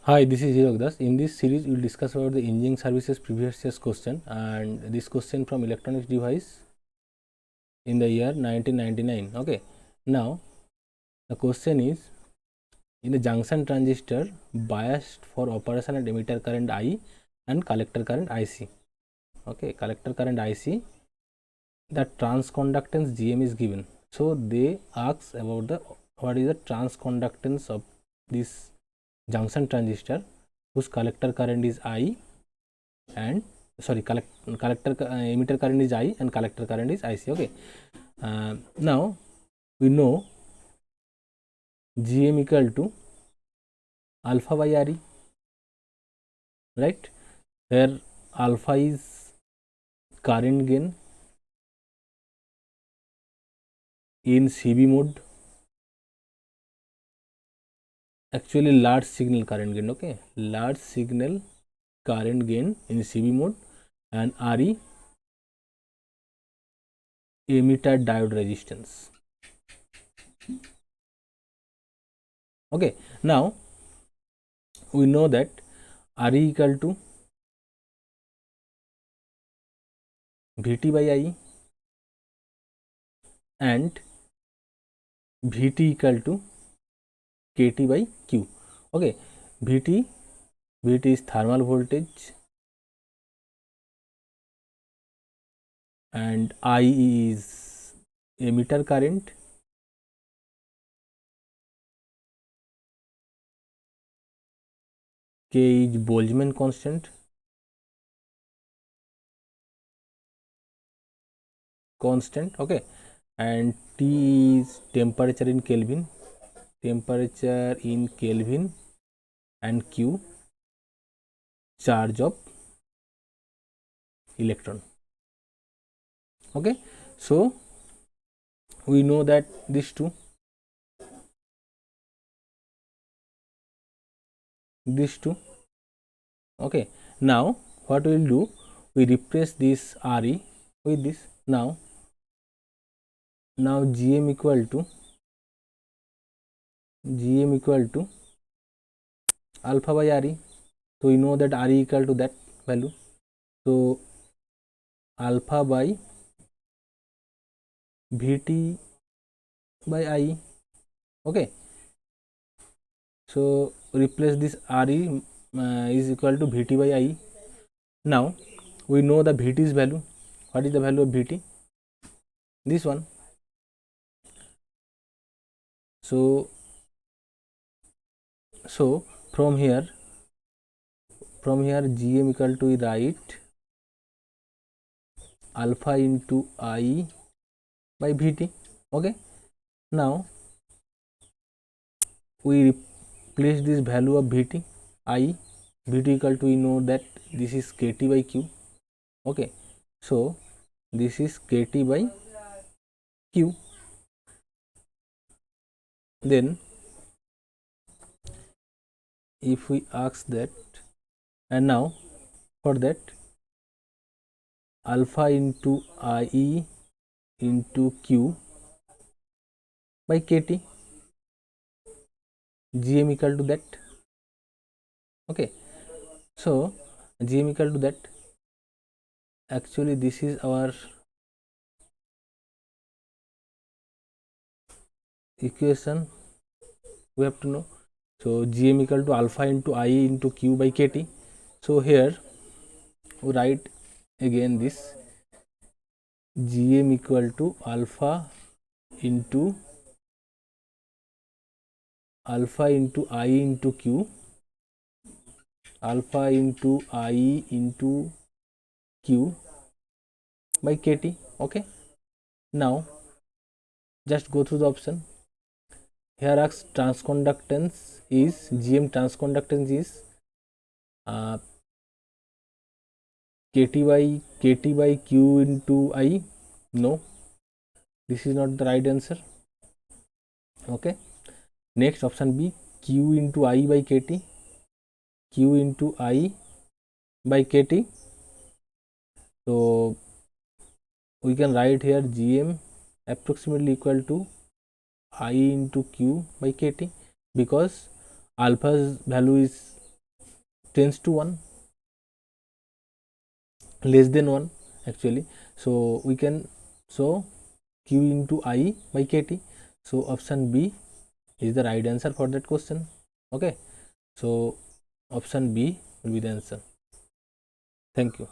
Hi, this is Hirok Das. In this series, we will discuss about the engineering services previous year's question, and this question from electronics device in the year 1999. Okay, now the question is, in the junction transistor biased for operation at emitter current I and collector current IC. Okay, collector current IC, the transconductance GM is given. So they ask about the what is the transconductance of this junction transistor whose collector current is I and emitter current is I and collector current is IC. Okay, now we know GM equal to alpha by RE, right? Where alpha is current gain in CB mode, actually large signal current gain. Okay, large signal current gain in CB mode, and RE emitter diode resistance. Okay, now we know that RE equal to VT by I and VT equal to KT by Q. Okay, VT is thermal voltage and I is emitter current, K is Boltzmann constant, okay, and T is temperature in Kelvin, and Q charge of electron. Okay, so we know that these two, okay. Now what we will do, we replace this RE with this. Now GM equal to alpha by RE. So we know that RE equal to that value. So alpha by VT by I. Okay. So replace this RE is equal to VT by I. Now we know the VT's value. What is the value of VT? This one. So from here GM equal to, write alpha into I by VT. Okay, now we replace this value of VT equal to, we know that this is KT by Q. Okay, so this is KT by Q. Then if we ask that, and now for that, alpha into IE into Q by KT, GM equal to that. Okay, so GM equal to that, actually this is our equation we have to know. So GM equal to alpha into I into Q by KT. So here we write again this GM equal to alpha into I into Q, alpha into I into Q by KT. Okay, now just go through the option. Here asks transconductance is, GM transconductance is KT by Q into I. No, this is not the right answer. Okay, next option B, Q into I by KT, Q into I by KT. So we can write here GM approximately equal to I into Q by KT, because alpha's value is tends to 1, less than 1 actually. So we can, so q into I by kt. So option B is the right answer for that question. Okay, so option B will be the answer. Thank you.